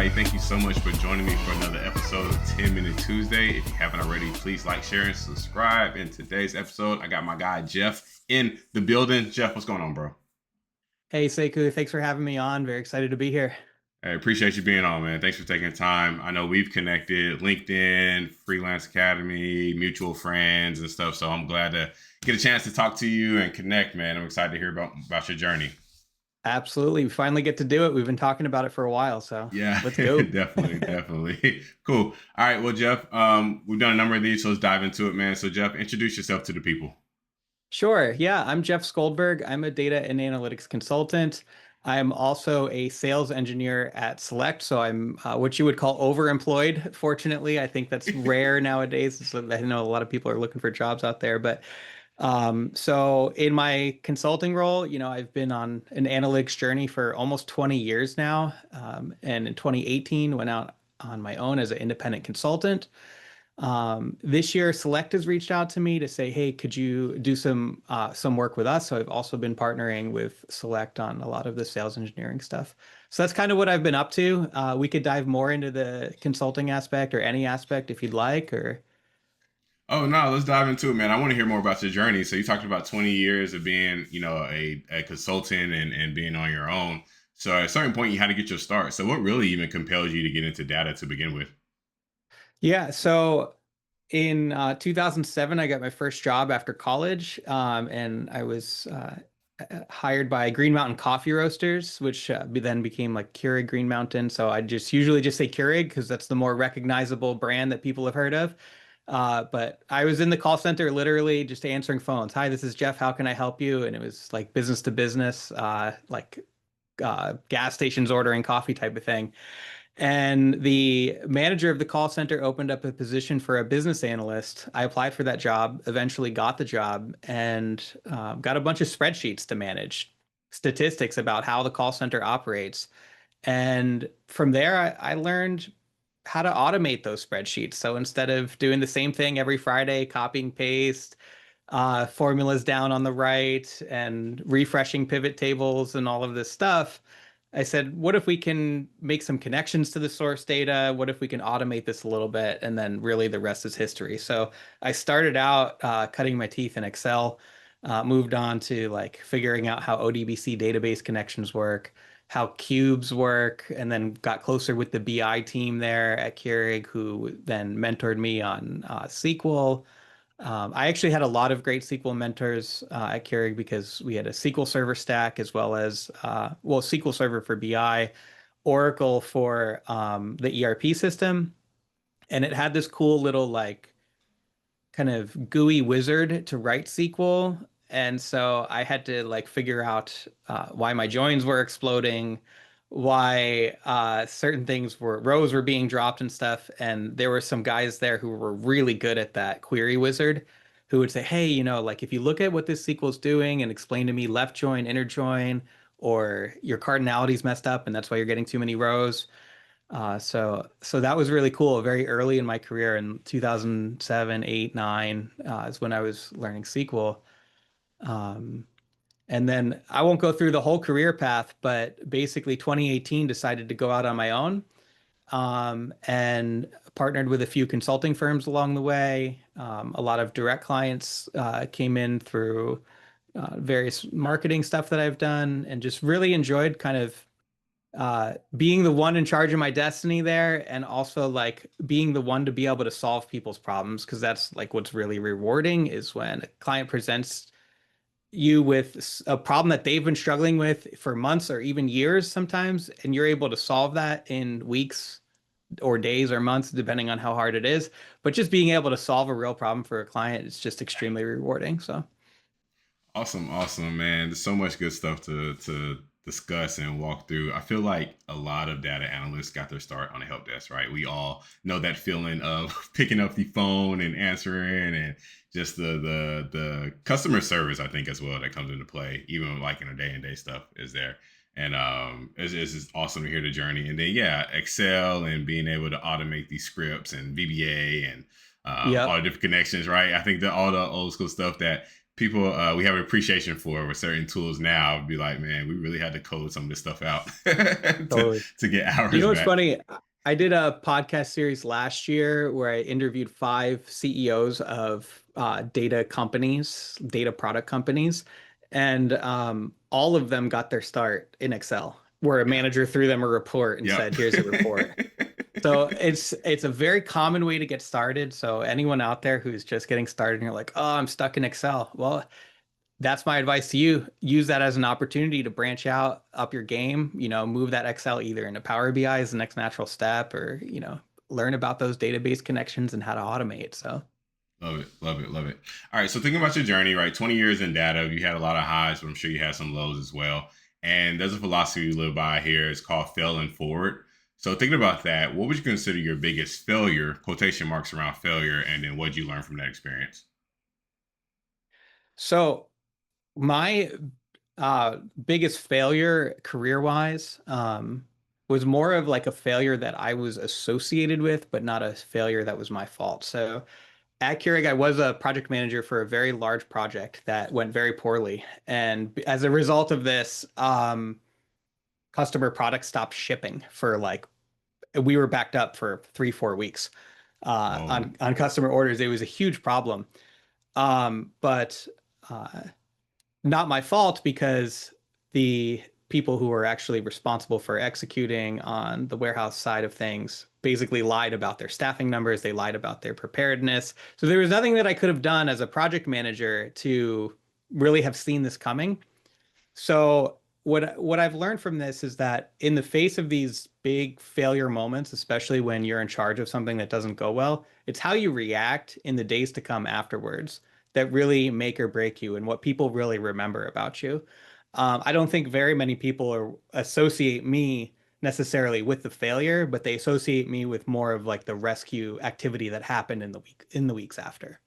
everybody. Thank you so much for joining me for another episode of 10 Minute Tuesday. If you haven't already, please like, share, and subscribe. In today's episode, I got my guy Jeff in the building. Jeff, what's going on, bro? Hey Sekou, thanks for having me on. Very excited to be here. I appreciate you being on, man. Thanks for taking the time. I know we've connected, LinkedIn, Freelance Academy, mutual friends and stuff. So I'm glad to get a chance to talk to you and connect, man. I'm excited to hear about your journey. Absolutely. We finally get to do it. We've been talking about it for a while, so Yeah, let's go. definitely. Cool. All right. Well, Jeff, we've done a number of these, so let's dive into it, man. So, Jeff, introduce yourself to the people. Sure. Yeah, I'm Jeff Skoldberg. I'm a data and analytics consultant. I'm also a sales engineer at Select, so I'm what you would call overemployed. Fortunately, I think that's rare nowadays. So I know a lot of people are looking for jobs out there, but so in my consulting role, I've been on an analytics journey for almost 20 years now. And in 2018, went out on my own as an independent consultant. This year, Select has reached out to me to say, "Hey, could you do some work with us?" So I've also been partnering with Select on a lot of the sales engineering stuff. So that's kind of what I've been up to. We could dive more into the consulting aspect or any aspect if you'd like, or Oh no, let's dive into it, man. I want to hear more about your journey. So you talked about 20 years of being, a consultant and being on your own. So at a certain point, you had to get your start. So what really even compelled you to get into data to begin with? yeah. So in 2007, I got my first job after college, and I was hired by Green Mountain Coffee Roasters, which then became like Keurig Green Mountain. So I just usually just say Keurig because that's the more recognizable brand that people have heard of. But I was in the call center literally just answering phones. Hi, this is Jeff. How can I help you? And it was like business to business, like gas stations ordering coffee type of thing. And the manager of the call center opened up a position for a business analyst. I applied for that job, eventually got the job, and got a bunch of spreadsheets to manage, statistics about how the call center operates. And from there, I learned how to automate those spreadsheets. So instead of doing the same thing every Friday, copying paste, formulas down on the right, and refreshing pivot tables and all of this stuff, I said, what if we can make some connections to the source data? What if we can automate this a little bit? And then really the rest is history. So I started out cutting my teeth in Excel, moved on to like figuring out how ODBC database connections work, how cubes work, and then got closer with the BI team there at Keurig, who then mentored me on SQL. I actually had a lot of great SQL mentors at Keurig because we had a SQL Server stack as well as, well, SQL Server for BI, Oracle for the ERP system. And it had this cool little like kind of GUI wizard to write SQL. And so I had to like figure out why my joins were exploding, why certain things were rows were being dropped and stuff. And there were some guys there who were really good at that query wizard who would say, hey, like if you look at what this SQL is doing and explain to me left join, inner join, or your cardinality's messed up and that's why you're getting too many rows. So that was really cool. Very early in my career in 2007, 8, 9 is when I was learning SQL. Um, and then I won't go through the whole career path, but basically 2018 decided to go out on my own and partnered with a few consulting firms along the way. A lot of direct clients came in through various marketing stuff that I've done and just really enjoyed kind of being the one in charge of my destiny there and also like being the one to be able to solve people's problems because that's like what's really rewarding is when a client presents you with a problem that they've been struggling with for months or even years sometimes and you're able to solve that in weeks or days or months depending on how hard it is, but just being able to solve a real problem for a client is just extremely rewarding. So Awesome, man. There's so much good stuff to discuss and walk through. I feel like a lot of data analysts got their start on a help desk, right? We all know that feeling of picking up the phone and answering, and just the customer service. I think as well that comes into play, even like in a day and day stuff is there. And it's just awesome to hear the journey. And then yeah, Excel and being able to automate these scripts and VBA and all yep. the different connections, right? I think that all the old school stuff that people we have an appreciation for with certain tools now. Be like, man, we really had to code some of this stuff out Totally. to get You hours know what's back. funny? I did a podcast series last year where I interviewed five CEOs of data companies, data product companies, and all of them got their start in Excel, where a Yeah. manager threw them a report and Yep. said, "Here's a report." So it's a very common way to get started. So anyone out there who's just getting started and you're like, "Oh, I'm stuck in Excel." Well, that's my advice to you. Use that as an opportunity to branch out, up your game, move that Excel either into Power BI as the next natural step or, learn about those database connections and how to automate. So, Love it, love it, love it. All right, so thinking about your journey, right? 20 years in data, you had a lot of highs, but I'm sure you had some lows as well. And there's a philosophy you live by here. It's called failing forward. So thinking about that, what would you consider your biggest failure, quotation marks around failure, and then what did you learn from that experience? so my biggest failure career-wise was more of like a failure that I was associated with, but not a failure that was my fault. So at Keurig, I was a project manager for a very large project that went very poorly. And as a result of this, customer products stopped shipping for like we were backed up for 3, 4 weeks Whoa. on customer orders. It was a huge problem, but uh, not my fault because the people who were actually responsible for executing on the warehouse side of things basically lied about their staffing numbers. They lied about their preparedness. So there was nothing that I could have done as a project manager to really have seen this coming. So what I've learned from this is that in the face of these big failure moments, especially when you're in charge of something that doesn't go well, it's how you react in the days to come afterwards that really make or break you and what people really remember about you. I don't think very many people associate me necessarily with the failure, but they associate me with more of like the rescue activity that happened in the weeks after.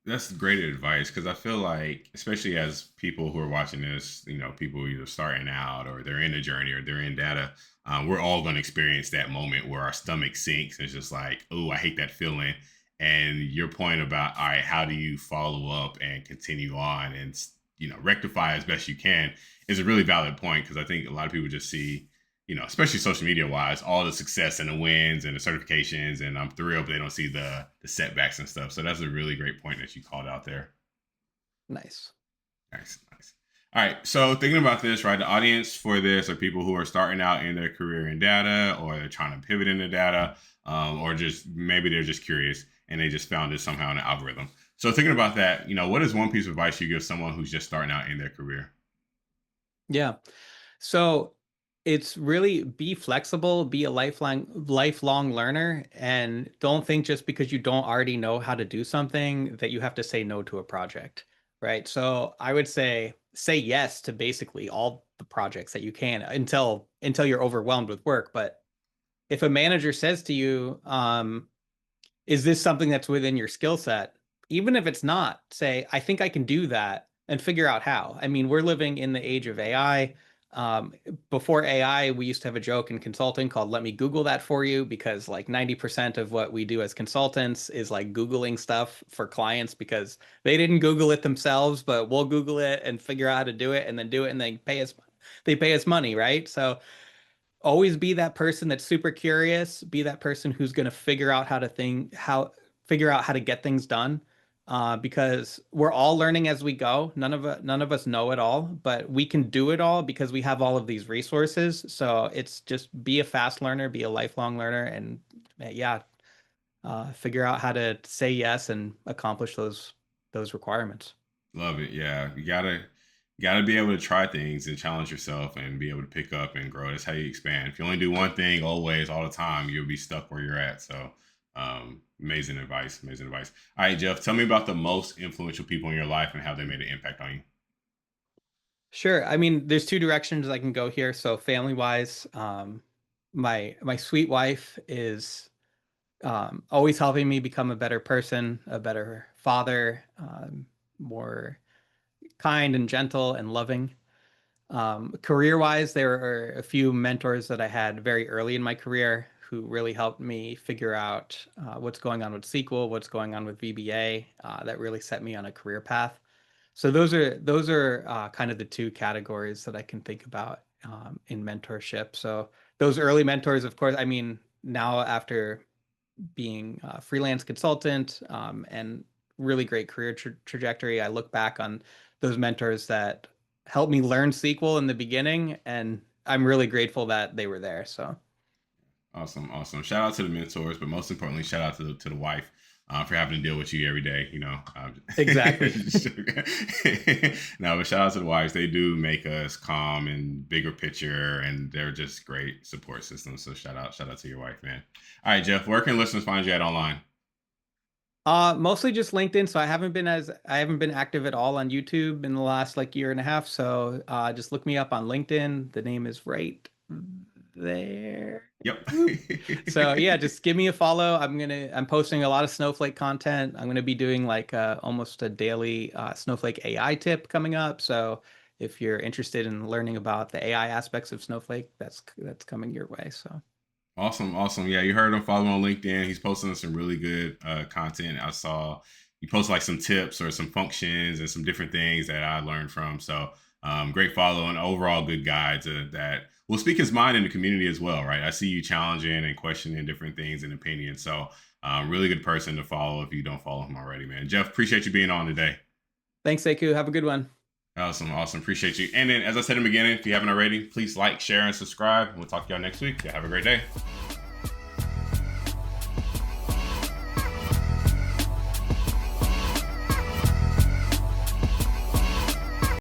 That's great advice because I feel like, especially as people who are watching this, people either starting out or they're in a journey or they're in data, we're all going to experience that moment where our stomach sinks. And it's just like, oh, I hate that feeling. And your point about, all right, how do you follow up and continue on and, rectify as best you can is a really valid point because I think a lot of people just see, especially social media wise, all the success and the wins and the certifications, and I'm thrilled, but they don't see the setbacks and stuff. So that's a really great point that you called out there. Nice. Nice, nice. All right, so thinking about this, right? The audience for this are people who are starting out in their career in data, or they're trying to pivot into data, or just maybe they're just curious and they just found it somehow in the algorithm. So thinking about that, what is one piece of advice you give someone who's just starting out in their career? Yeah. So it's really be flexible, be a lifelong learner, and don't think just because you don't already know how to do something that you have to say no to a project, right? So I would say yes to basically all the projects that you can until you're overwhelmed with work. But if a manager says to you, is this something that's within your skill set? Even if it's not, say, I think I can do that and figure out how. I mean, we're living in the age of AI. Um, Before AI, we used to have a joke in consulting called "Let me Google that for you," because like 90% of what we do as consultants is like Googling stuff for clients because they didn't Google it themselves, but we'll Google it and figure out how to do it and then do it and they pay us money, right? So always be that person that's super curious, be that person who's going to figure out how to get things done. Because we're all learning as we go. None of us know it all, but we can do it all because we have all of these resources. So it's just be a fast learner, be a lifelong learner, and yeah, figure out how to say yes and accomplish those requirements. Love it. Yeah, you gotta be able to try things and challenge yourself and be able to pick up and grow. That's how you expand. If you only do one thing always, all the time, you'll be stuck where you're at. So, amazing advice. Amazing advice. All right, Jeff, tell me about the most influential people in your life and how they made an impact on you. Sure. I mean, there's two directions I can go here. So family wise, my sweet wife is always helping me become a better person, a better father, more kind and gentle and loving. Career wise, there are a few mentors that I had very early in my career who really helped me figure out what's going on with SQL, what's going on with VBA, that really set me on a career path. So those are kind of the two categories that I can think about in mentorship. So those early mentors, of course, I mean, now after being a freelance consultant and really great career trajectory, I look back on those mentors that helped me learn SQL in the beginning, and I'm really grateful that they were there. So Awesome, awesome. Shout out to the mentors, but most importantly, shout out to the wife for having to deal with you every day. You know, exactly. no, but shout out to the wives. They do make us calm and bigger picture, and they're just great support systems. So shout out to your wife, man. All right, Jeff, where can listeners find you at online? Mostly just LinkedIn. So I haven't been active at all on YouTube in the last like year and a half. So just look me up on LinkedIn. The name is right there. Yep. So yeah, just give me a follow. I'm posting a lot of Snowflake content. I'm gonna be doing like almost a daily Snowflake AI tip coming up. So if you're interested in learning about the AI aspects of Snowflake, that's coming your way. So Awesome, awesome. Yeah, you heard him. Follow him on LinkedIn. He's posting some really good content. I saw he posts like some tips or some functions and some different things that I learned from. So great follow and overall good guide that will speak his mind in the community as well, right? I see you challenging and questioning different things and opinions. So really good person to follow if you don't follow him already, man. Jeff, appreciate you being on today. thanks, Seku. Have a good one. Awesome, awesome. Appreciate you. And then, as I said in the beginning, if you haven't already, please like, share, and subscribe. We'll talk to y'all next week. Have a great day.